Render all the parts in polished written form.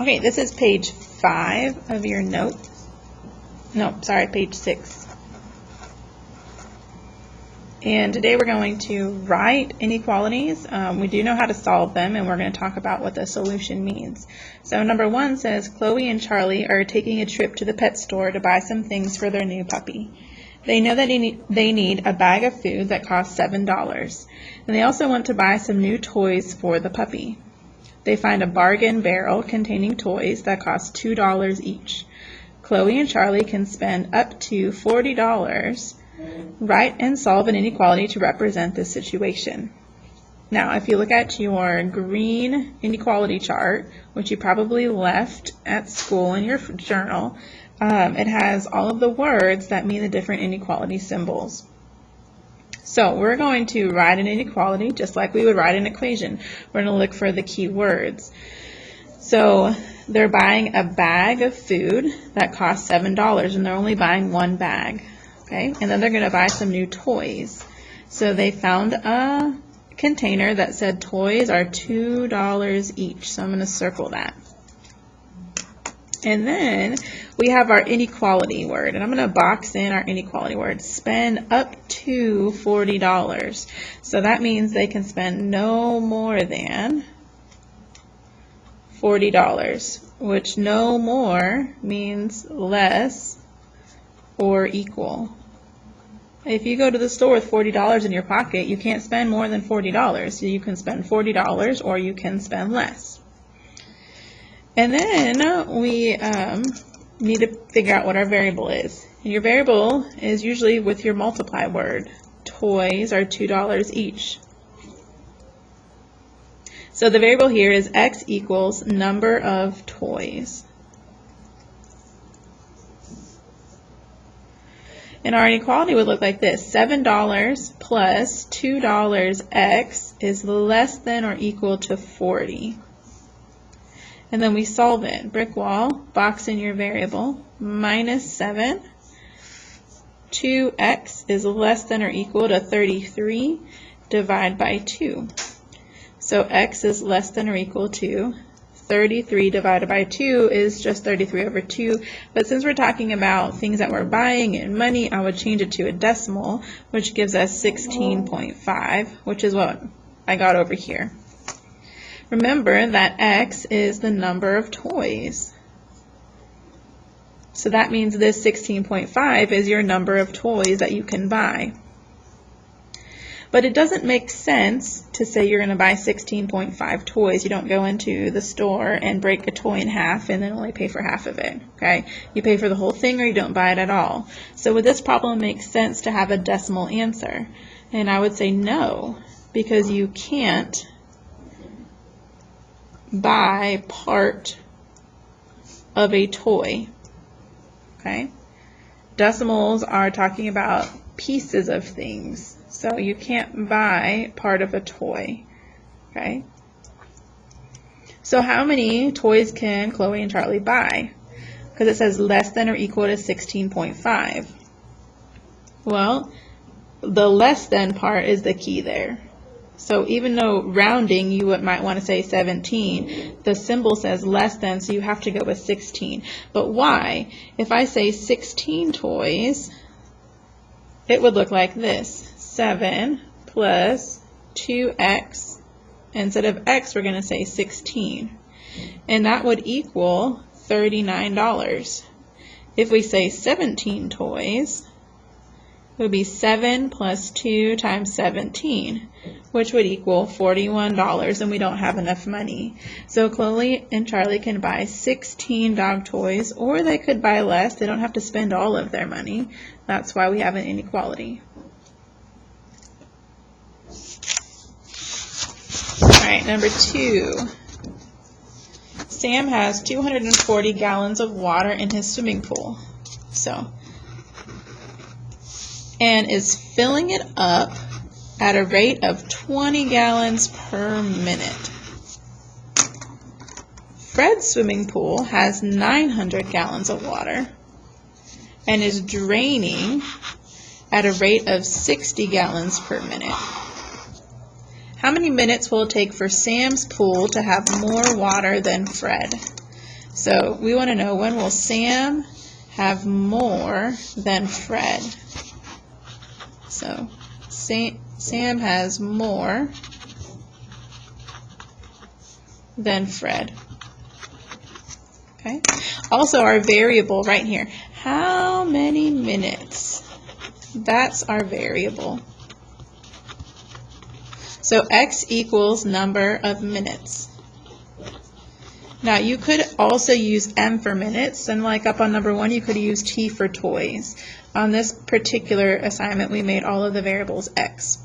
Okay, this is page 5 of your note. No, sorry, page 6. And today we're going to write inequalities. We do know how to solve them, and we're going to talk about what the solution means. So number 1 says, Chloe and Charlie are taking a trip to the pet store to buy some things for their new puppy. They know that they need a bag of food that costs $7, and they also want to buy some new toys for the puppy. They find a bargain barrel containing toys that cost $2 each. Chloe and Charlie can spend up to $40. Write and solve an inequality to represent this situation. Now, if you look at your green inequality chart, which you probably left at school in your journal, it has all of the words that mean the different inequality symbols. So we're going to write an inequality just like we would write an equation. We're going to look for the key words. So they're buying a bag of food that costs $7, and they're only buying one bag. Okay, and then they're going to buy some new toys. So they found a container that said toys are $2 each. So I'm going to circle that. And then we have our inequality word, and I'm going to box in our inequality word. Spend up to $40. So that means they can spend no more than $40, which no more means less or equal. If you go to the store with $40 in your pocket, you can't spend more than $40. So you can spend $40 or you can spend less. And then we need to figure out what our variable is. And your variable is usually with your multiply word. Toys are $2 each. So the variable here is x equals number of toys. And our inequality would look like this. $7 plus $2x is less than or equal to 40. And then we solve it. Brick wall, box in your variable, minus 7. 2x is less than or equal to 33. Divide by 2. So x is less than or equal to 33 divided by 2 is just 33 over 2. But since we're talking about things that we're buying and money, I would change it to a decimal, which gives us 16.5, which is what I got over here. Remember that x is the number of toys. So that means this 16.5 is your number of toys that you can buy. But it doesn't make sense to say you're going to buy 16.5 toys. You don't go into the store and break a toy in half and then only pay for half of it. Okay? You pay for the whole thing or you don't buy it at all. So with this problem, it makes sense to have a decimal answer. And I would say no, because you can't buy part of a toy. Okay? Decimals are talking about pieces of things. So you can't buy part of a toy. Okay? So how many toys can Chloe and Charlie buy? Because it says less than or equal to 16.5. Well, the less than part is the key there. So even though rounding, you might want to say 17, the symbol says less than, so you have to go with 16. But why? If I say 16 toys, it would look like this. 7 plus 2x. Instead of x, we're going to say 16. And that would equal $39. If we say 17 toys, it would be 7 plus 2 times 17, which would equal $41, and we don't have enough money. So Chloe and Charlie can buy 16 dog toys, or they could buy less. They don't have to spend all of their money. That's why we have an inequality. All right, number 2. Sam has 240 gallons of water in his swimming pool. And is filling it up at a rate of 20 gallons per minute. Fred's swimming pool has 900 gallons of water and is draining at a rate of 60 gallons per minute. How many minutes will it take for Sam's pool to have more water than Fred? So we want to know, when will Sam have more than Fred? So Sam has more than Fred. Okay. Also, our variable right here, how many minutes? That's our variable. So x equals number of minutes. Now you could also use m for minutes, and like up on number 1 you could use t for toys. On this particular assignment we made all of the variables x.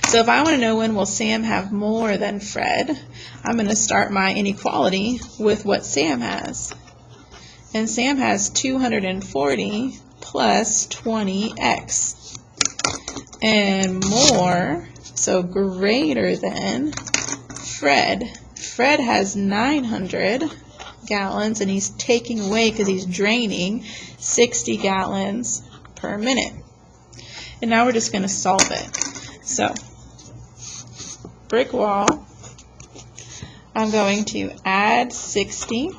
So if I want to know, when will Sam have more than Fred, I'm going to start my inequality with what Sam has. And Sam has 240 plus 20x. And more, so greater than Fred. Fred has 900 gallons, and he's taking away, because he's draining, 60 gallons per minute. And now we're just going to solve it. So, brick wall, I'm going to add 60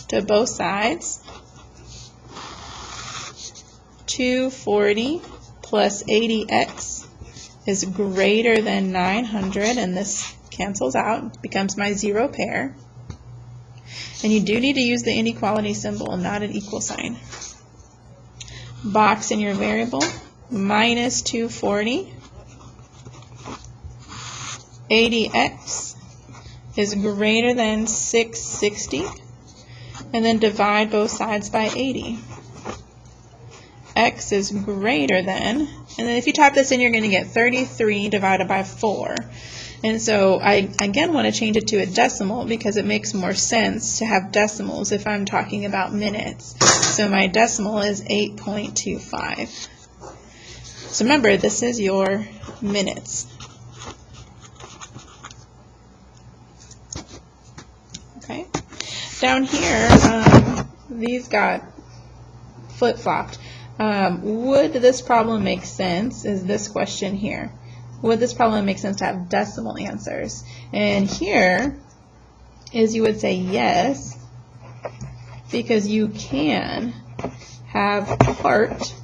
to both sides. 240 plus 80x is greater than 900, and this cancels out, becomes my zero pair. And you do need to use the inequality symbol, not an equal sign. Box in your variable, minus 240. 80x is greater than 660, and then divide both sides by 80. X is greater than, and then if you type this in, you're going to get 33 divided by 4. And so I again want to change it to a decimal, because it makes more sense to have decimals if I'm talking about minutes. So my decimal is 8.25. So remember, this is your minutes. Okay. Down here, these got flip-flopped. Would this problem make sense, is this question here. Would this problem make sense to have decimal answers? And here is, you would say yes, because you can have part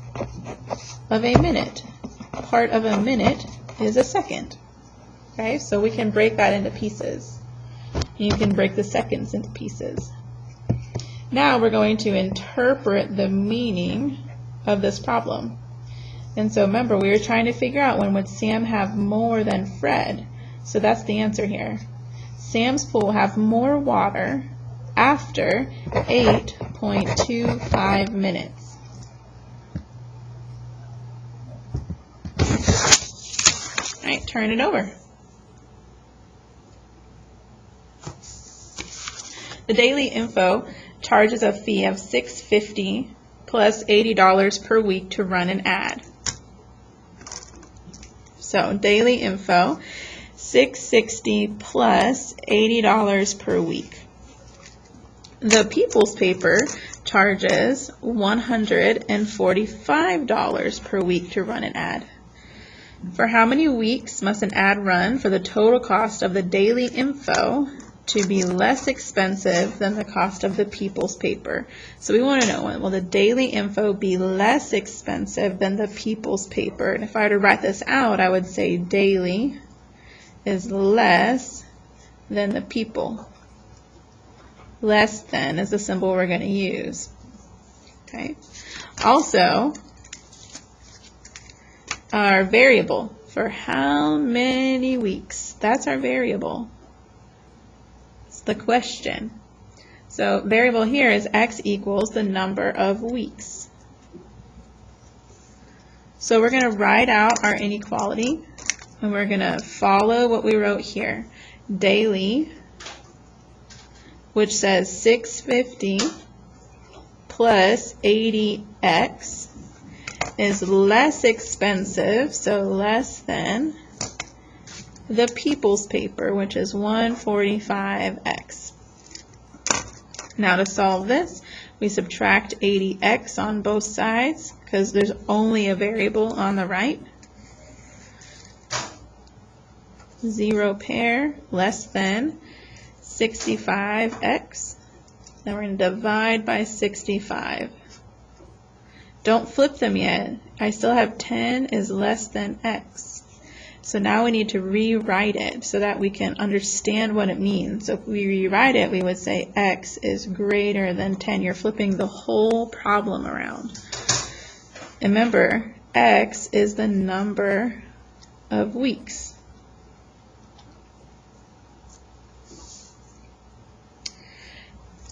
of a minute. Part of a minute is a second. Okay, so we can break that into pieces. You can break the seconds into pieces. Now we're going to interpret the meaning of this problem. And so remember, we were trying to figure out, when would Sam have more than Fred? So that's the answer here. Sam's pool will have more water after 8.25 minutes. All right, turn it over. The Daily Info charges a fee of $6.50 plus $80 per week to run an ad. So Daily Info, $6.60 plus $80 per week. The People's Paper charges $145 per week to run an ad. For how many weeks must an ad run for the total cost of the Daily Info to be less expensive than the cost of the People's Paper? So we want to know, when will the Daily Info be less expensive than the People's Paper? And if I were to write this out, I would say Daily is less than the People. Less than is the symbol we're going to use. Okay. Also, our variable, for how many weeks? That's our variable. The question. So variable here is x equals the number of weeks. So we're going to write out our inequality, and we're going to follow what we wrote here. Daily, which says 650 plus 80x is less expensive, so less than the People's Paper, which is 145x. Now to solve this, we subtract 80x on both sides, because there's only a variable on the right. Zero pair less than 65x. Then we're going to divide by 65. Don't flip them yet. I still have 10 is less than x. So now we need to rewrite it so that we can understand what it means. So if we rewrite it, we would say x is greater than 10. You're flipping the whole problem around. And remember, x is the number of weeks.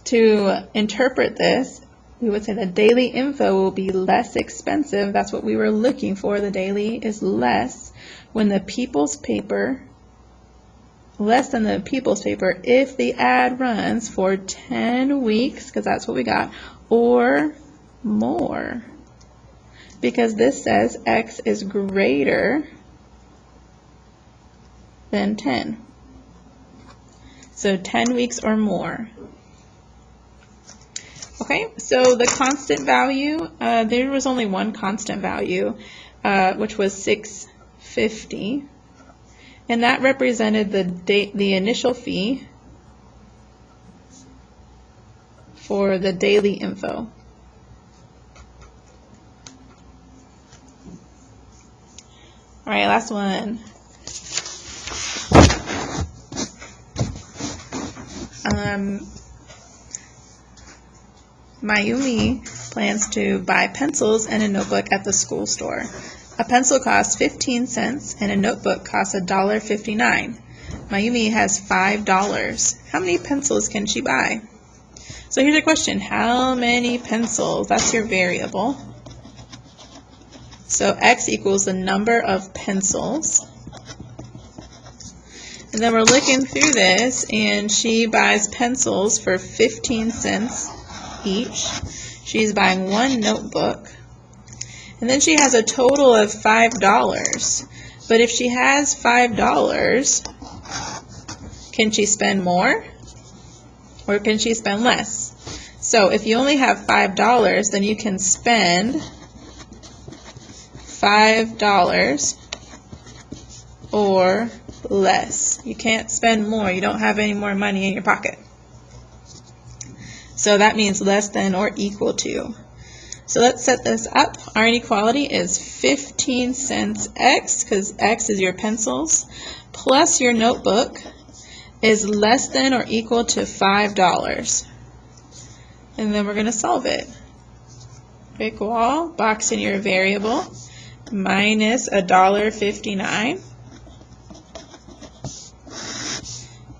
To interpret this, we would say the daily info will be less expensive. That's what we were looking for. The daily is less when the People's Paper, less than the People's Paper if the ad runs for 10 weeks, because that's what we got, or more. Because this says x is greater than 10. So 10 weeks or more. Okay, so the constant value, there was only one constant value, which was 650, and that represented the initial fee for the daily info. All right, last one. Mayumi plans to buy pencils and a notebook at the school store. A pencil costs 15 cents and a notebook costs $1.59. Mayumi has $5. How many pencils can she buy? So here's a question. How many pencils? That's your variable. So x equals the number of pencils. And then we're looking through this, and she buys pencils for 15 cents each. She's buying one notebook. And then she has a total of $5. But if she has $5, can she spend more? Or can she spend less? So if you only have $5, then you can spend $5 or less. You can't spend more. You don't have any more money in your pocket. So that means less than or equal to. So let's set this up. Our inequality is 15 cents x, because x is your pencils, plus your notebook is less than or equal to $5. And then we're going to solve it. Equal, box in your variable, minus $1.59.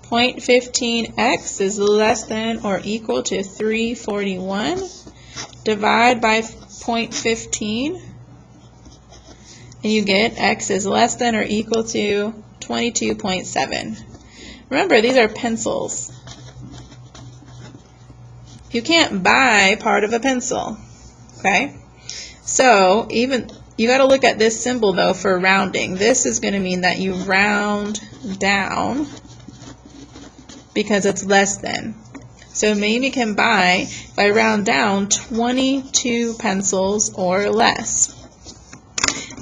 0.15x is less than or equal to 341. Divide by 0.15, and you get x is less than or equal to 22.7. Remember, these are pencils. You can't buy part of a pencil, okay? So even you got to look at this symbol though for rounding. This is going to mean that you round down because it's less than. So maybe you can buy, if I round down, 22 pencils or less.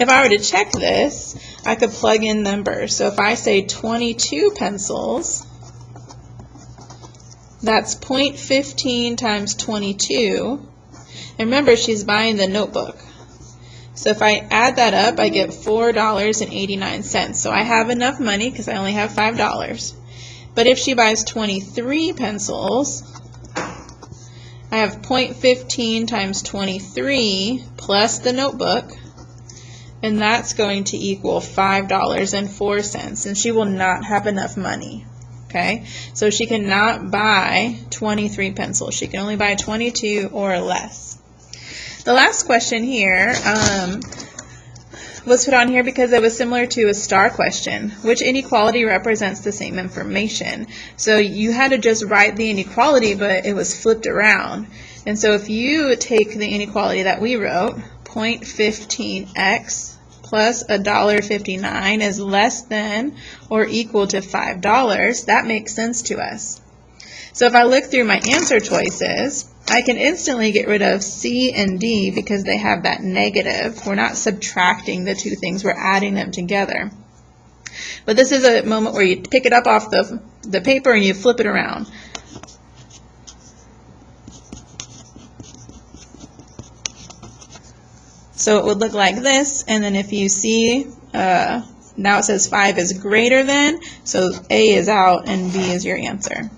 If I were to check this, I could plug in numbers. So if I say 22 pencils, that's 0.15 times 22. And remember, she's buying the notebook. So if I add that up, I get $4.89. So I have enough money because I only have $5. But if she buys 23 pencils, I have 0.15 times 23 plus the notebook, and that's going to equal $5.04, and she will not have enough money. Okay, so she cannot buy 23 pencils. She can only buy 22 or less. The last question here was put on here because it was similar to a star question. Which inequality represents the same information? So you had to just write the inequality, but it was flipped around. And so if you take the inequality that we wrote, 0.15x plus $1.59 is less than or equal to $5, that makes sense to us. So if I look through my answer choices, I can instantly get rid of C and D because they have that negative. We're not subtracting the two things, we're adding them together. But this is a moment where you pick it up off the paper and you flip it around. So it would look like this, and then if you see, now it says 5 is greater than, so A is out and B is your answer.